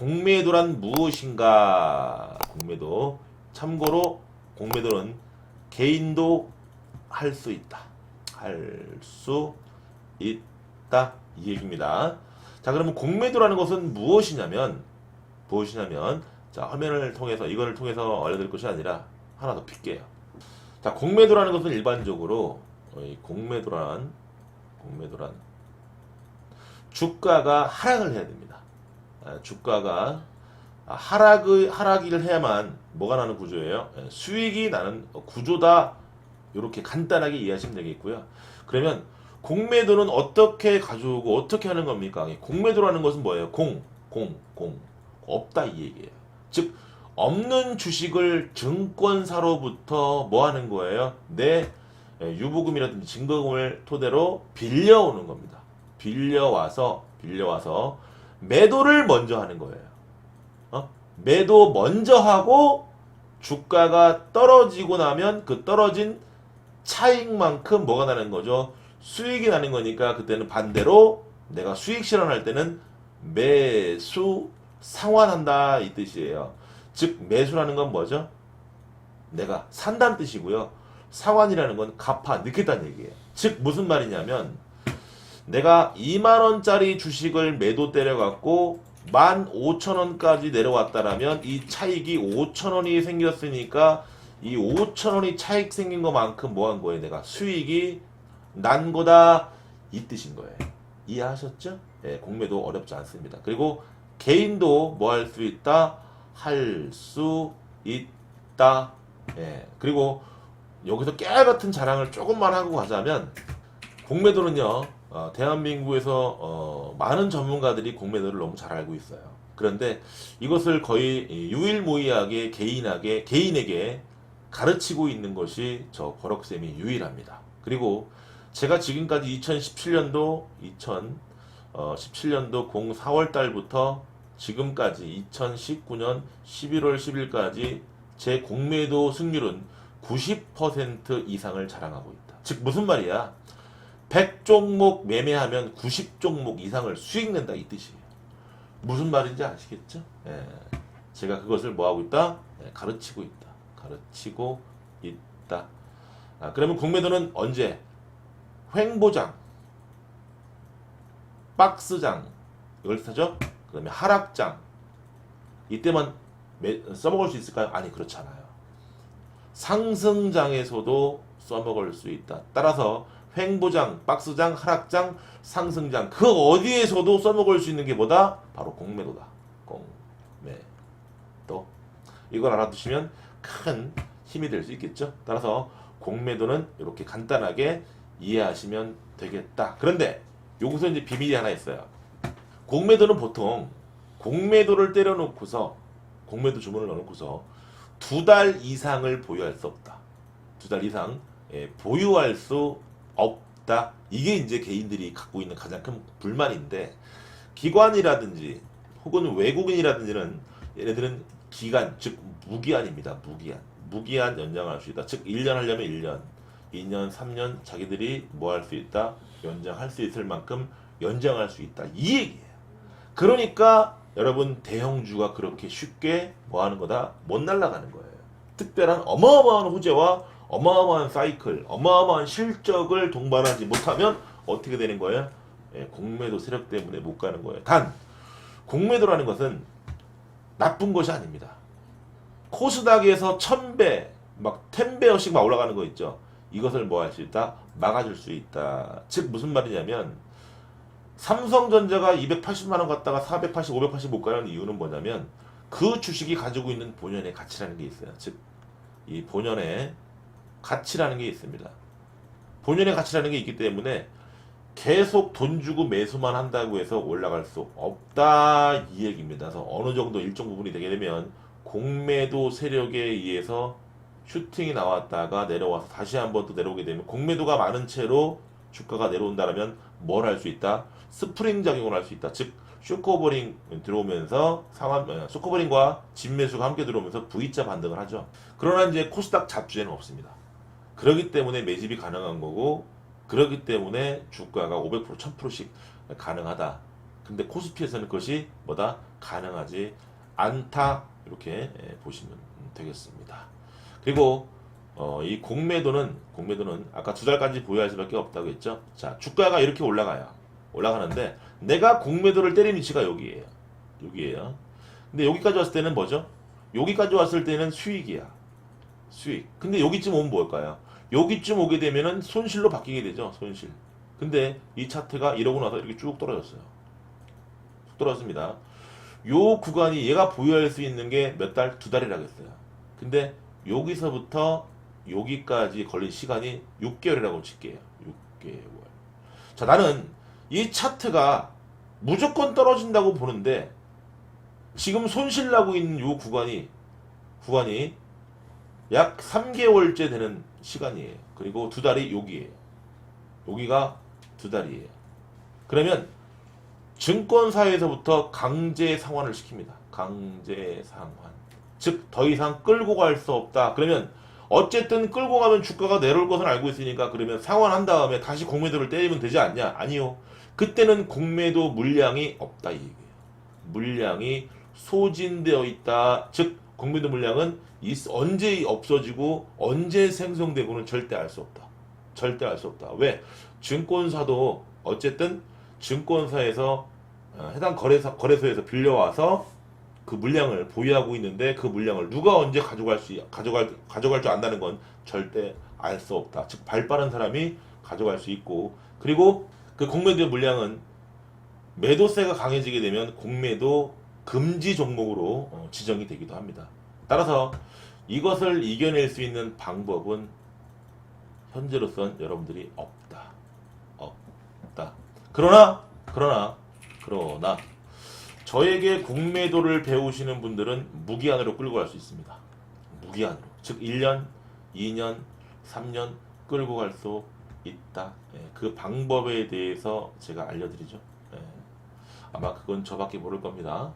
공매도란 무엇인가? 공매도. 참고로 공매도는 개인도 할 수 있다. 할 수 있다. 이 얘기입니다. 자, 그러면 공매도라는 것은 무엇이냐면, 자, 화면을 통해서, 이거를 통해서 알려드릴 것이 아니라 하나 더 필게요. 자, 공매도라는 것은 일반적으로, 이 공매도란 주가가 하락을 해야 됩니다. 주가가 하락을 해야만 뭐가 나는 구조예요? 수익이 나는 구조다. 이렇게 간단하게 이해하시면 되겠고요. 그러면 공매도는 어떻게 가져오고 어떻게 하는 겁니까? 공매도라는 것은 뭐예요? 공. 없다 이 얘기예요. 즉 없는 주식을 증권사로부터 뭐 하는 거예요? 내 유보금이라든지 증거금을 토대로 빌려오는 겁니다. 빌려와서 매도를 먼저 하는 거예요. 매도 먼저 하고 주가가 떨어지고 나면 그 떨어진 차익만큼 뭐가 나는 거죠? 수익이 나는 거니까 그때는 반대로 내가 수익 실현할 때는 매수 상환한다 이 뜻이에요. 즉 매수라는 건 뭐죠? 내가 산다는 뜻이고요. 상환이라는 건 갚아 넣겠다는 얘기예요. 즉 무슨 말이냐면 내가 2만원짜리 주식을 매도 때려갖고 15,000원까지 내려왔다라면 이 차익이 5,000원이 생겼으니까 이 5,000원이 차익 생긴 것만큼 뭐 한 거예요? 내가 수익이 난 거다 이 뜻인 거예요. 이해하셨죠? 예, 공매도 어렵지 않습니다. 그리고 개인도 뭐 할 수 있다? 할 수 있다. 예, 그리고 여기서 깨알같은 자랑을 조금만 하고 가자면 공매도는요. 대한민국에서 많은 전문가들이 공매도를 너무 잘 알고 있어요. 그런데 이것을 거의 유일무이하게 개인에게 가르치고 있는 것이 저 버럭쌤이 유일합니다. 그리고 제가 지금까지 2017년도 04월 달부터 지금까지 2019년 11월 10일까지 제 공매도 승률은 90% 이상을 자랑하고 있다. 즉 무슨 말이야? 100종목 매매하면 90종목 이상을 수익 낸다 이 뜻이에요. 무슨 말인지 아시겠죠? 예, 제가 그것을 뭐하고 있다? 예, 가르치고 있다. 그러면 공매도는 언제? 횡보장, 박스장 이걸 뜻하죠? 그 다음에 하락장 이때만 써먹을 수 있을까요? 아니 그렇지 않아요. 상승장에서도 써먹을 수 있다. 따라서 횡보장, 박스장, 하락장, 상승장 그 어디에서도 써먹을 수 있는 게 뭐다? 바로 공매도다. 공매도. 이걸 알아두시면 큰 힘이 될 수 있겠죠. 따라서 공매도는 이렇게 간단하게 이해하시면 되겠다. 그런데 여기서 이제 비밀이 하나 있어요. 공매도는 보통 공매도를 때려놓고서 공매도 주문을 넣어놓고서 2달 이상을 보유할 수 없다. 2달 이상 보유할 수 없다. 이게 이제 개인들이 갖고 있는 가장 큰 불만인데 기관이라든지 혹은 외국인이라든지는 얘네들은 기간 즉 무기한입니다. 무기한 연장할 수 있다. 즉 1년 하려면 1년 2년 3년 자기들이 뭐 할 수 있다. 연장할 수 있을 만큼 연장할 수 있다. 이 얘기예요. 그러니까 여러분 대형주가 그렇게 쉽게 뭐 하는 거다? 못 날아가는 거예요. 특별한 어마어마한 호재와 어마어마한 사이클, 어마어마한 실적을 동반하지 못하면 어떻게 되는 거예요? 공매도 세력 때문에 못 가는 거예요. 단 공매도라는 것은 나쁜 것이 아닙니다. 코스닥에서 1000배, 막 10배씩 막 올라가는 거 있죠. 이것을 뭐 할 수 있다? 막아줄 수 있다. 즉 무슨 말이냐면 삼성전자가 280만원 갔다가 480, 580 못 가는 이유는 뭐냐면 그 주식이 가지고 있는 본연의 가치라는 게 있어요. 즉 이 본연의 가치라는 게 있습니다. 본연의 가치라는 게 있기 때문에 계속 돈 주고 매수만 한다고 해서 올라갈 수 없다 이 얘기입니다. 그래서 어느 정도 일정 부분이 되게 되면 공매도 세력에 의해서 슈팅이 나왔다가 내려와서 다시 한번 또 내려오게 되면 공매도가 많은 채로 주가가 내려온다면 뭘 할 수 있다? 스프링 작용을 할 수 있다. 즉 쇼커버링 들어오면서 쇼커버링과 진매수가 함께 들어오면서 V자 반등을 하죠. 그러나 이제 코스닥 잡주에는 없습니다. 그렇기 때문에 매집이 가능한 거고 그렇기 때문에 주가가 500% 1000%씩 가능하다. 근데 코스피에서는 그것이 뭐다? 가능하지 않다. 이렇게 보시면 되겠습니다. 그리고 이 공매도는 아까 2달까지 보유할 수밖에 없다고 했죠. 자, 주가가 이렇게 올라가는데 내가 공매도를 때린 위치가 여기에요. 근데 여기까지 왔을 때는 뭐죠? 여기까지 왔을 때는 수익이야. 수익. 근데 여기쯤 오면 뭘까요? 여기쯤 오게 되면은 손실로 바뀌게 되죠. 손실. 근데 이 차트가 이러고 나서 이렇게 쭉 떨어졌어요. 쭉 떨어졌습니다. 요 구간이 얘가 보유할 수 있는 게 몇 달? 2달이라고 했어요. 근데 여기서부터 여기까지 걸린 시간이 6개월이라고 칠게요. 6개월. 자, 나는 이 차트가 무조건 떨어진다고 보는데 지금 손실 나고 있는 요 구간이 약 3개월째 되는 시간이에요. 그리고 2달이 여기에요. 여기가 2달이에요. 그러면 증권사에서부터 강제 상환을 시킵니다. 강제 상환. 즉 더 이상 끌고 갈 수 없다. 그러면 어쨌든 끌고 가면 주가가 내려올 것을 알고 있으니까 그러면 상환한 다음에 다시 공매도를 때리면 되지 않냐? 아니요. 그때는 공매도 물량이 없다 이 얘기예요. 물량이 소진되어 있다. 즉 공매도 물량은 언제 없어지고 언제 생성되고는 절대 알 수 없다. 절대 알 수 없다. 왜? 증권사도 어쨌든 증권사에서 해당 거래소에서 빌려와서 그 물량을 보유하고 있는데 그 물량을 누가 언제 가져갈 줄 안다는 건 절대 알 수 없다. 즉 발빠른 사람이 가져갈 수 있고 그리고 그 공매도 물량은 매도세가 강해지게 되면 공매도 금지 종목으로 지정이 되기도 합니다. 따라서 이것을 이겨낼 수 있는 방법은 현재로선 여러분들이 없다. 그러나 저에게 공매도를 배우시는 분들은 무기한으로 끌고 갈 수 있습니다. 무기한으로. 즉 1년, 2년, 3년 끌고 갈 수 있다. 그 방법에 대해서 제가 알려드리죠. 아마 그건 저밖에 모를 겁니다.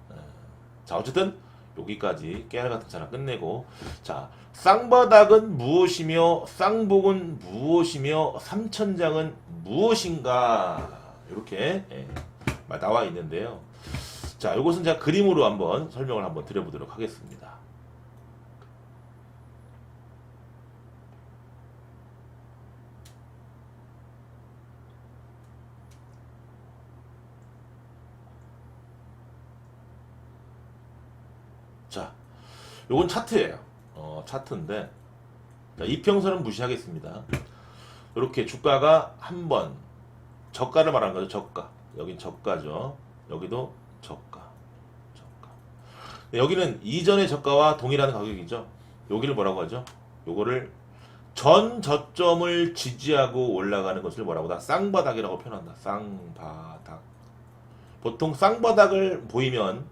자, 어쨌든 여기까지 깨알 같은 차랑 끝내고, 자, 쌍바닥은 무엇이며 쌍복은 무엇이며 삼천장은 무엇인가 이렇게 나와 있는데요. 자, 이것은 제가 그림으로 한번 설명을 한번 드려보도록 하겠습니다. 자, 요건 차트예요. 차트인데, 자, 이평선은 무시하겠습니다. 이렇게 주가가 한번 저가를 말하는 거죠. 저가. 여긴 저가죠. 여기도 저가. 여기는 이전의 저가와 동일한 가격이죠. 여기를 뭐라고 하죠? 요거를 전 저점을 지지하고 올라가는 것을 뭐라고 하다? 쌍바닥이라고 표현한다. 쌍바닥. 보통 쌍바닥을 보이면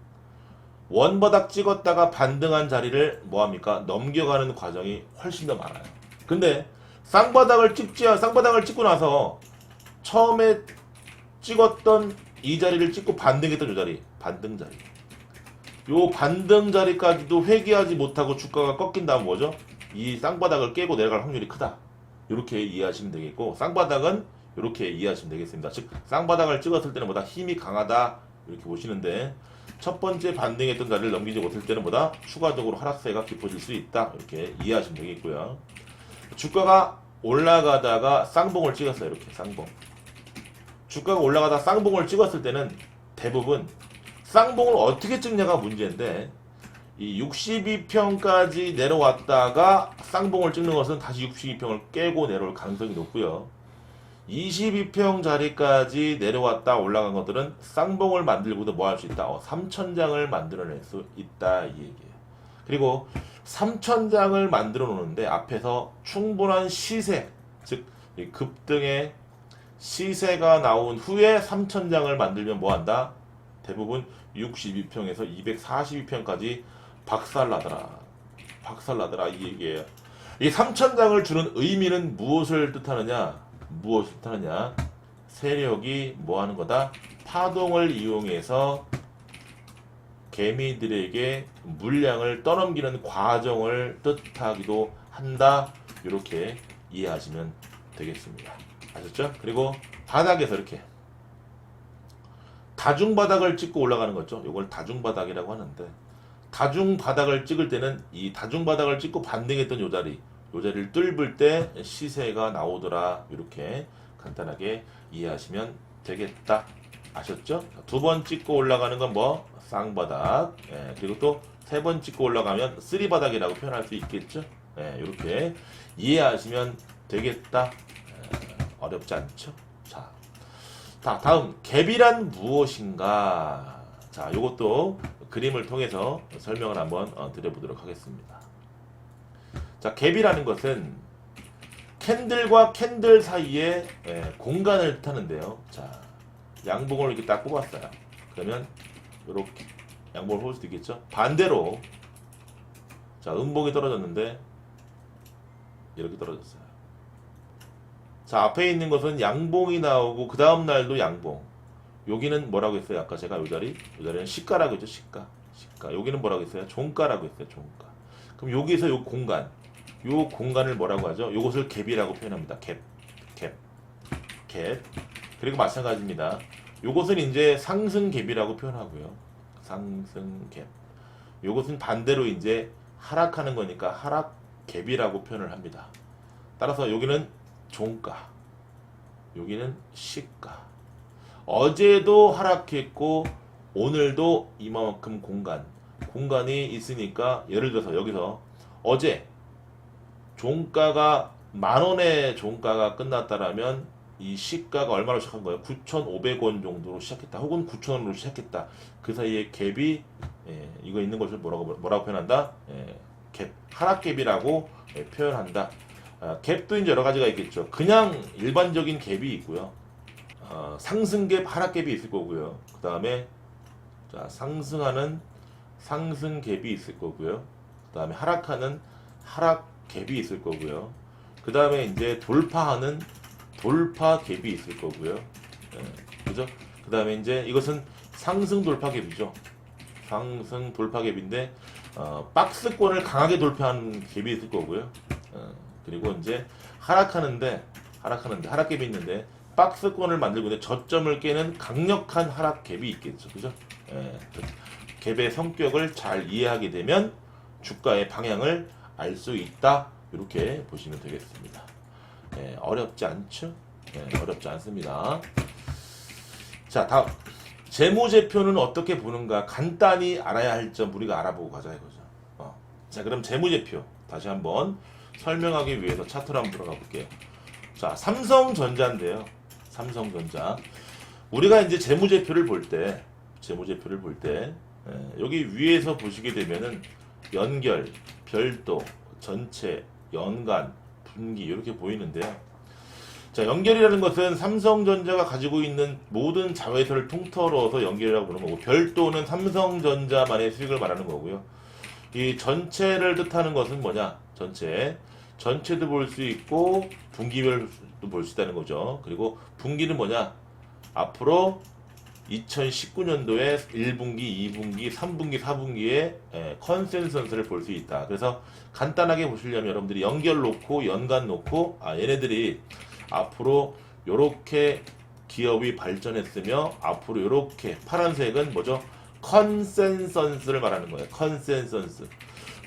원바닥 찍었다가 반등한 자리를 뭐합니까? 넘겨가는 과정이 훨씬 더 많아요. 근데 쌍바닥을 찍고 나서 처음에 찍었던 이 자리를 찍고 반등했던 이 자리, 반등 자리. 요 반등 자리까지도 회귀하지 못하고 주가가 꺾인 다음 뭐죠? 이 쌍바닥을 깨고 내려갈 확률이 크다. 이렇게 이해하시면 되겠고, 쌍바닥은 이렇게 이해하시면 되겠습니다. 즉 쌍바닥을 찍었을 때는 보다 힘이 강하다 이렇게 보시는데, 첫 번째 반등했던 자리를 넘기지 못할 때는 보다 추가적으로 하락세가 깊어질 수 있다 이렇게 이해하시면 되겠고요. 주가가 올라가다가 쌍봉을 찍었어요. 이렇게 쌍봉. 주가가 올라가다 쌍봉을 찍었을 때는 대부분 쌍봉을 어떻게 찍냐가 문제인데, 이 62평까지 내려왔다가 쌍봉을 찍는 것은 다시 62평을 깨고 내려올 가능성이 높고요. 22평 자리까지 내려왔다 올라간 것들은 쌍봉을 만들고도 뭐 할 수 있다? 3천장을 만들어낼 수 있다 이 얘기예요. 그리고 3천장을 만들어 놓는데 앞에서 충분한 시세, 즉 급등의 시세가 나온 후에 3천장을 만들면 뭐 한다? 대부분 62평에서 242평까지 박살나더라 이 얘기예요. 이 3천장을 주는 의미는 무엇을 뜻하느냐? 세력이 뭐 하는 거다? 파동을 이용해서 개미들에게 물량을 떠넘기는 과정을 뜻하기도 한다. 이렇게 이해하시면 되겠습니다. 아셨죠? 그리고 바닥에서 이렇게 다중바닥을 찍고 올라가는 거죠. 이걸 다중바닥이라고 하는데, 다중바닥을 찍을 때는 이 다중바닥을 찍고 반등했던 요 자리를 뚫을 때 시세가 나오더라. 이렇게 간단하게 이해하시면 되겠다. 아셨죠? 두 번 찍고 올라가는 건 뭐? 쌍바닥. 예, 그리고 또 세 번 찍고 올라가면 쓰리바닥이라고 표현할 수 있겠죠? 예, 이렇게 이해하시면 되겠다. 어렵지 않죠? 자, 다음 갭이란 무엇인가? 자, 요것도 그림을 통해서 설명을 한번 드려보도록 하겠습니다. 자, 갭이라는 것은 캔들과 캔들 사이에 공간을 뜻하는데요. 자, 양봉을 이렇게 딱 뽑았어요. 그러면 이렇게 양봉을 뽑을 수도 있겠죠. 반대로 자, 음봉이 떨어졌는데 이렇게 떨어졌어요. 자, 앞에 있는 것은 양봉이 나오고 그 다음 날도 양봉. 여기는 뭐라고 했어요? 아까 제가 이 자리는 시가라고 했죠. 시가. 여기는 뭐라고 했어요? 종가라고 했어요. 종가. 그럼 여기서 요 공간을 뭐라고 하죠? 요것을 갭이라고 표현합니다. 갭. 그리고 마찬가지입니다. 요것은 이제 상승 갭이라고 표현하고요. 상승 갭. 요것은 반대로 이제 하락하는 거니까 하락 갭이라고 표현을 합니다. 따라서 여기는 종가, 여기는 시가. 어제도 하락했고 오늘도 이만큼 공간이 있으니까, 예를 들어서 여기서 어제 종가가 10,000원의 종가가 끝났다라면 이 시가가 얼마로 시작한 거예요? 9,500원 정도로 시작했다. 혹은 9,000원으로 시작했다. 그 사이에 갭이 이거 있는 것을 뭐라고 표현한다? 갭, 하락 갭이라고 표현한다. 갭도 이제 여러 가지가 있겠죠. 그냥 일반적인 갭이 있고요. 상승 갭, 하락 갭이 있을 거고요. 그 다음에 상승하는 상승 갭이 있을 거고요. 그 다음에 하락하는 하락 갭이 있을 거고요. 그 다음에 이제 돌파하는 돌파 갭이 있을 거고요. 그죠? 그 다음에 이제 이것은 상승 돌파 갭이죠. 상승 돌파 갭인데 박스권을 강하게 돌파하는 갭이 있을 거고요. 그리고 이제 하락하는데 하락 갭이 있는데 박스권을 만들고 있는데 저점을 깨는 강력한 하락 갭이 있겠죠. 그죠? 갭의 성격을 잘 이해하게 되면 주가의 방향을 알 수 있다. 이렇게 보시면 되겠습니다. 어렵지 않죠? 어렵지 않습니다. 자, 다음 재무제표는 어떻게 보는가? 간단히 알아야 할 점 우리가 알아보고 가자 이거죠. 자, 그럼 재무제표 다시 한번 설명하기 위해서 차트로 한번 들어가 볼게요. 자, 삼성전자인데요. 삼성전자. 우리가 이제 재무제표를 볼 때 여기 위에서 보시게 되면은 연결, 별도, 전체, 연간, 분기 이렇게 보이는데요. 자, 연결이라는 것은 삼성전자가 가지고 있는 모든 자회사를 통틀어서 연결이라고 부르는 거고, 별도는 삼성전자만의 수익을 말하는 거고요. 이 전체를 뜻하는 것은 뭐냐? 전체도 볼 수 있고 분기별도 볼 수 있다는 거죠. 그리고 분기는 뭐냐? 앞으로 2019년도에 1분기, 2분기, 3분기, 4분기에 컨센서스를 볼 수 있다. 그래서 간단하게 보시려면 여러분들이 연결 놓고 연간 놓고 얘네들이 앞으로 요렇게 기업이 발전했으며 앞으로 요렇게 파란색은 뭐죠? 컨센서스를 말하는 거예요.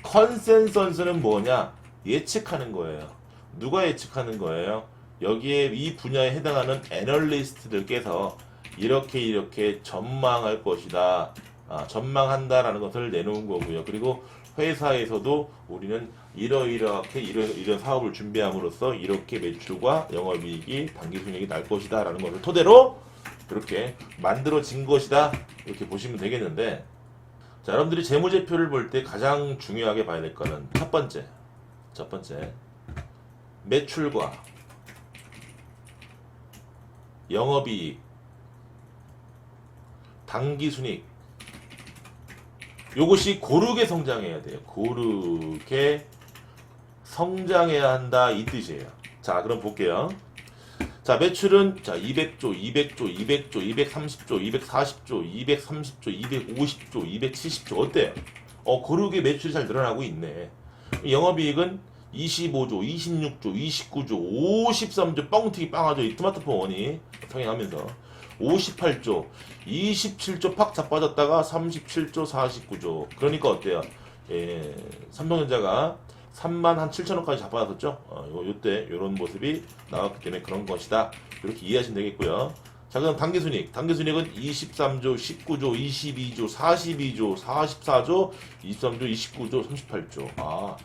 컨센서스는 뭐냐? 예측하는 거예요. 누가 예측하는 거예요? 여기에 이 분야에 해당하는 애널리스트들께서 이렇게 전망할 것이다. 전망한다라는 것을 내놓은 거고요. 그리고 회사에서도 우리는 이러이러하게 이런 사업을 준비함으로써 이렇게 매출과 영업이익이 당기순이익이 날 것이다 라는 것을 토대로 이렇게 만들어진 것이다. 이렇게 보시면 되겠는데, 자, 여러분들이 재무제표를 볼 때 가장 중요하게 봐야 될 거는 첫 번째 매출과 영업이익, 당기순이익, 요것이 고르게 성장해야 돼요. 고르게 성장해야 한다 이 뜻이에요. 자, 그럼 볼게요. 자, 매출은 200조, 230조, 240조, 230조, 250조, 270조 어때요? 고르게 매출이 잘 늘어나고 있네. 영업이익은 25조, 26조, 29조, 53조 뻥튀기 빵하죠. 이 스마트폰 원이 성행하면서 58조, 27조 팍 자빠졌다가 37조, 49조. 그러니까 어때요? 예, 삼성전자가 3만 한 7천원까지 자빠졌었죠. 요때 요런 모습이 나왔기 때문에 그런 것이다. 이렇게 이해하시면 되겠고요. 자, 그럼 당기순이익. 당기순이익은 23조, 19조, 22조, 42조, 44조, 23조, 29조, 38조. 아,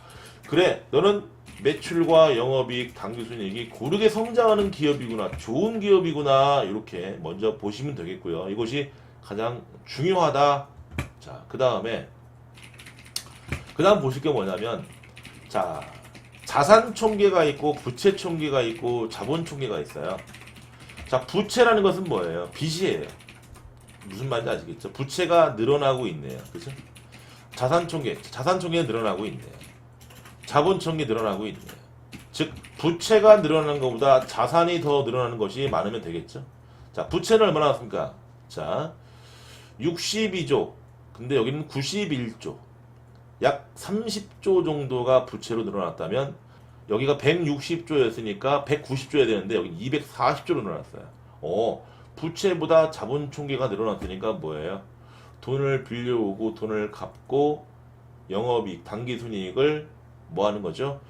그래. 너는 매출과 영업이익, 당기순이익이 고르게 성장하는 기업이구나. 좋은 기업이구나. 이렇게 먼저 보시면 되겠고요. 이것이 가장 중요하다. 자, 그 다음 보실 게 뭐냐면, 자, 자산 총계가 있고, 부채 총계가 있고, 자본 총계가 있어요. 자, 부채라는 것은 뭐예요? 빚이에요. 무슨 말인지 아시겠죠? 부채가 늘어나고 있네요. 그죠? 자산 총계가 늘어나고 있네요. 자본 총계 늘어나고 있네요. 즉, 부채가 늘어나는 것보다 자산이 더 늘어나는 것이 많으면 되겠죠? 자, 부채는 얼마나 났습니까? 자, 62조. 근데 여기는 91조. 약 30조 정도가 부채로 늘어났다면 여기가 160조였으니까 190조여야 되는데 여기 240조로 늘어났어요. 부채보다 자본 총계가 늘어났으니까 뭐예요? 돈을 빌려오고 돈을 갚고 영업이익, 당기순이익을 뭐 하는 거죠?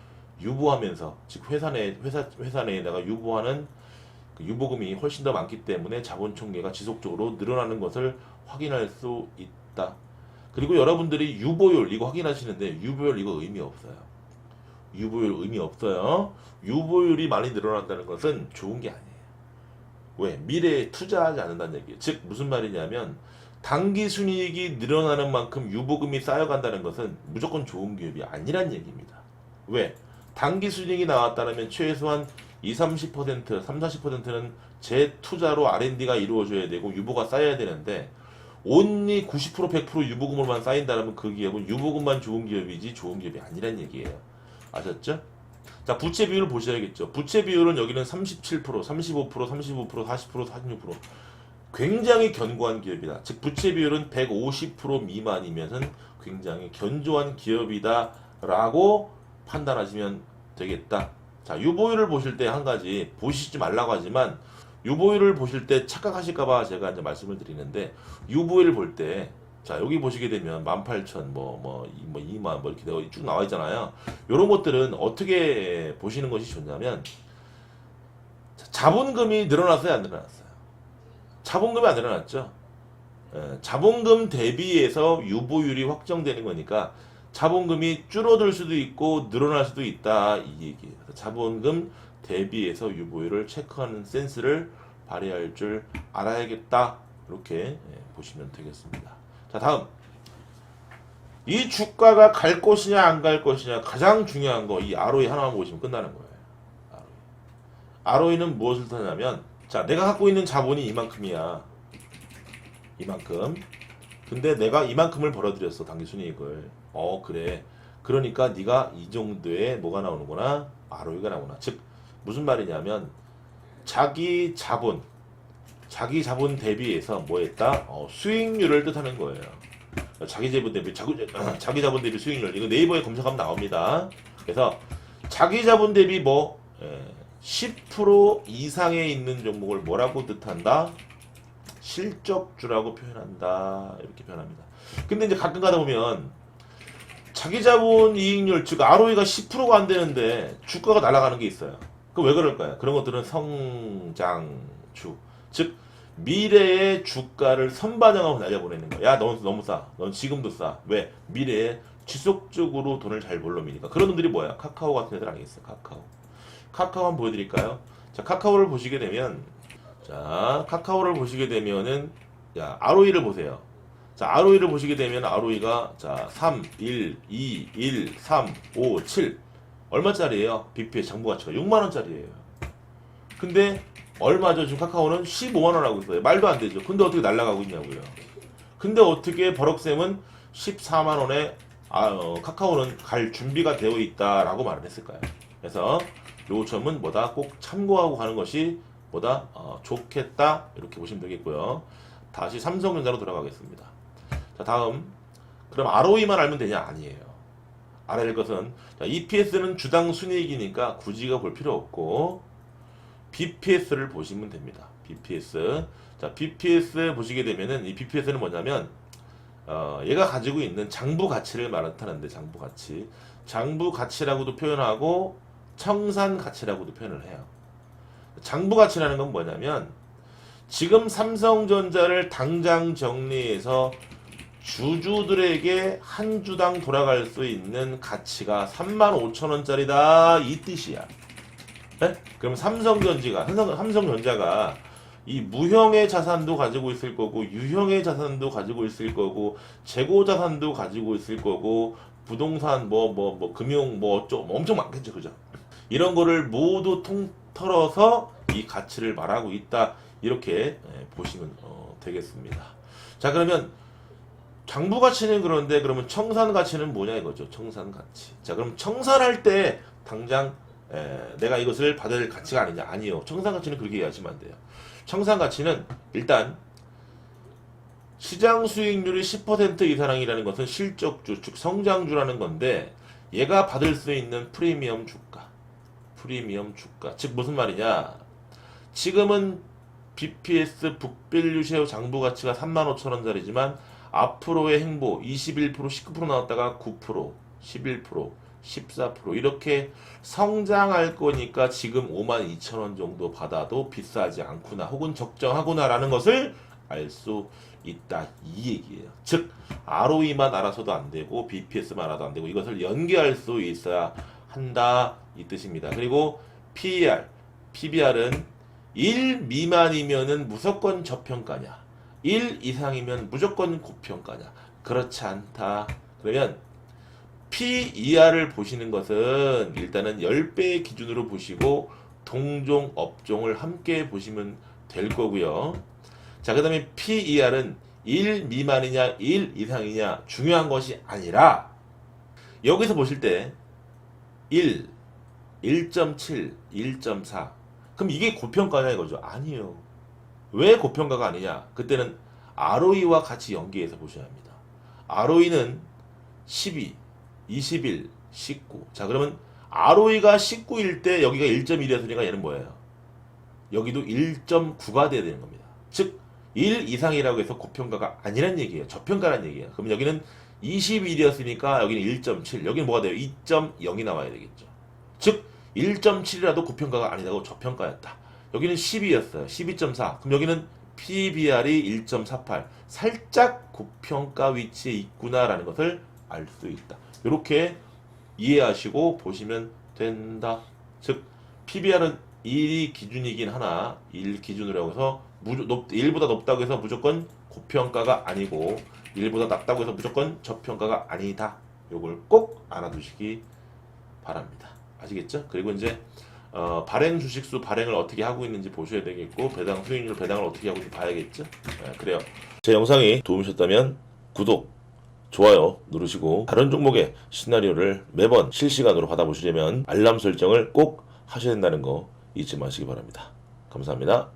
유보하면서, 즉 회사 내에다가 유보하는 그 유보금이 훨씬 더 많기 때문에 자본 총계가 지속적으로 늘어나는 것을 확인할 수 있다. 그리고 여러분들이 유보율 이거 확인하시는데 유보율 이거 의미 없어요. 유보율 의미 없어요. 유보율이 많이 늘어난다는 것은 좋은 게 아니에요. 왜? 미래에 투자하지 않는다는 얘기예요. 즉 무슨 말이냐면 당기순이익이 늘어나는 만큼 유보금이 쌓여간다는 것은 무조건 좋은 기업이 아니란 얘기입니다. 왜? 당기순이익이 나왔다면 최소한 20-30%, 30-40%는 재투자로 R&D가 이루어져야 되고 유보가 쌓여야 되는데 온리 90% 100% 유보금으로만 쌓인다면 그 기업은 유보금만 좋은 기업이지 좋은 기업이 아니란 얘기예요. 아셨죠? 자, 부채 비율을 보셔야겠죠. 부채 비율은 여기는 37%, 35%, 40%, 46%. 굉장히 견고한 기업이다. 즉 부채 비율은 150% 미만이면은 굉장히 견조한 기업이다라고 판단하시면 되겠다. 자, 유보율을 보실 때 한 가지 보시지 말라고 하지만 유보율을 보실 때 착각하실까봐 제가 이제 말씀을 드리는데 유보율을 볼 때 자, 여기 보시게 되면 18,000, 2만, 이렇게 쭉 나와 있잖아요. 이런 것들은 어떻게 보시는 것이 좋냐면, 자본금이 늘어났어요, 안 늘어났어요? 자본금이 안 늘어났죠? 자본금 대비해서 유보율이 확정되는 거니까, 자본금이 줄어들 수도 있고, 늘어날 수도 있다, 이 얘기예요. 자본금 대비해서 유보율을 체크하는 센스를 발휘할 줄 알아야겠다. 이렇게 보시면 되겠습니다. 자, 다음. 이 주가가 갈 것이냐 안 갈 것이냐 가장 중요한 거 이 ROE 하나만 보시면 끝나는 거예요. ROE는 무엇을 뜻하냐면 자, 내가 갖고 있는 자본이 이만큼이야. 이만큼. 근데 내가 이만큼을 벌어들였어. 당기순이익을. 그래. 그러니까 네가 이 정도의 뭐가 나오는구나. ROE가 나오나. 즉 무슨 말이냐면 자기 자본 대비해서 뭐 했다? 수익률을 뜻하는 거예요. 자기 자본 대비 수익률. 이거 네이버에 검색하면 나옵니다. 그래서 자기 자본 대비 10% 이상에 있는 종목을 뭐라고 뜻한다? 실적주라고 표현한다. 이렇게 표현합니다. 근데 이제 가끔 가다 보면 자기 자본 이익률, 즉 ROE가 10%가 안 되는데 주가가 날아가는 게 있어요. 그 왜 그럴까요? 그런 것들은 성장주. 즉 미래의 주가를 선반영하고 날려보내는 거야. 야, 넌 너무 싸. 넌 지금도 싸. 왜? 미래에 지속적으로 돈을 잘 벌 놈이니까. 그런 놈들이 뭐야? 카카오 같은 애들 아니겠어요? 카카오 한번 보여드릴까요? 자, 카카오를 보시게 되면 야, ROE를 보세요. 자, ROE를 보시게 되면 ROE가 자, 3, 1, 2, 1, 3, 5, 7 얼마짜리예요? BP의 장부가치가 6만원짜리예요. 근데 얼마죠? 지금 카카오는 15만원 하고 있어요. 말도 안 되죠. 근데 어떻게 날아가고 있냐고요. 근데 어떻게 버럭쌤은 14만원에 카카오는 갈 준비가 되어 있다라고 말을 했을까요? 그래서 요 점은 뭐다? 꼭 참고하고 가는 것이 뭐다? 좋겠다. 이렇게 보시면 되겠고요. 다시 삼성전자로 돌아가겠습니다. 자, 다음. 그럼 ROE만 알면 되냐? 아니에요. 알아야 될 것은 자, EPS는 주당 순이익이니까 굳이가 볼 필요 없고 BPS를 보시면 됩니다. BPS. 자, BPS 보시게 되면은 이 BPS는 뭐냐면 얘가 가지고 있는 장부 가치를 말하는데 장부 가치. 장부 가치라고도 표현하고 청산 가치라고도 표현을 해요. 장부 가치라는 건 뭐냐면 지금 삼성전자를 당장 정리해서 주주들에게 한 주당 돌아갈 수 있는 가치가 35,000원짜리다 이 뜻이야. 네? 그럼 삼성전자가 이 무형의 자산도 가지고 있을 거고 유형의 자산도 가지고 있을 거고 재고 자산도 가지고 있을 거고 부동산 금융 엄청 많겠죠, 그죠? 이런 거를 모두 통틀어서 이 가치를 말하고 있다 이렇게 보시면 되겠습니다. 자, 그러면 장부 가치는 그런데 그러면 청산 가치는 뭐냐 이거죠. 청산 가치. 자, 그럼 청산할 때 당장 내가 이것을 받을 가치가 아니냐? 아니요. 청산 가치는 그렇게 이해하시면 안 돼요. 청산 가치는 일단 시장 수익률이 10% 이상이라는 것은 실적주, 즉 성장주라는 건데 얘가 받을 수 있는 프리미엄 주가. 즉 무슨 말이냐? 지금은 BPS 북밸류쉐어 장부 가치가 35,000원짜리지만 앞으로의 행보 21%, 19% 나왔다가 9%, 11%, 14% 이렇게 성장할 거니까 지금 52,000원 정도 받아도 비싸지 않구나 혹은 적정하구나라는 것을 알 수 있다 이 얘기예요. 즉 ROE만 알아서도 안 되고 BPS만 알아도 안 되고 이것을 연계할 수 있어야 한다 이 뜻입니다. 그리고 PER, PBR은 1 미만이면은 무조건 저평가냐 1 이상이면 무조건 고평가냐 그렇지 않다. 그러면 PER을 보시는 것은 일단은 10배의 기준으로 보시고 동종 업종을 함께 보시면 될 거고요. 자, 그 다음에 PER은 1 미만이냐 1 이상이냐 중요한 것이 아니라 여기서 보실 때 1, 1.7, 1.4 그럼 이게 고평가냐 이거죠. 아니에요. 왜 고평가가 아니냐? 그때는 ROE와 같이 연계해서 보셔야 합니다. ROE는 12, 21, 19. 자, 그러면 ROE가 19일 때 여기가 1.1이었으니까 얘는 뭐예요? 여기도 1.9가 돼야 되는 겁니다. 즉, 1 이상이라고 해서 고평가가 아니란 얘기예요. 저평가란 얘기예요. 그럼 여기는 21이었으니까 여기는 1.7. 여기는 뭐가 돼요? 2.0이 나와야 되겠죠. 즉, 1.7이라도 고평가가 아니라고 저평가였다. 여기는 12였어요. 12.4. 그럼 여기는 PBR이 1.48. 살짝 고평가 위치에 있구나라는 것을 알 수 있다. 이렇게 이해하시고 보시면 된다. 즉 PBR은 1이 기준이긴 하나 1 기준으로 해서 1보다 높다고 해서 무조건 고평가가 아니고 1보다 낮다고 해서 무조건 저평가가 아니다. 요걸 꼭 알아두시기 바랍니다. 아시겠죠? 그리고 이제 발행 주식수 발행을 어떻게 하고 있는지 보셔야 되겠고 배당 수익률 배당을 어떻게 하고 있는지 봐야겠죠? 그래요. 제 영상이 도움이셨다면 구독, 좋아요 누르시고 다른 종목의 시나리오를 매번 실시간으로 받아보시려면 알람 설정을 꼭 하셔야 된다는 거 잊지 마시기 바랍니다. 감사합니다.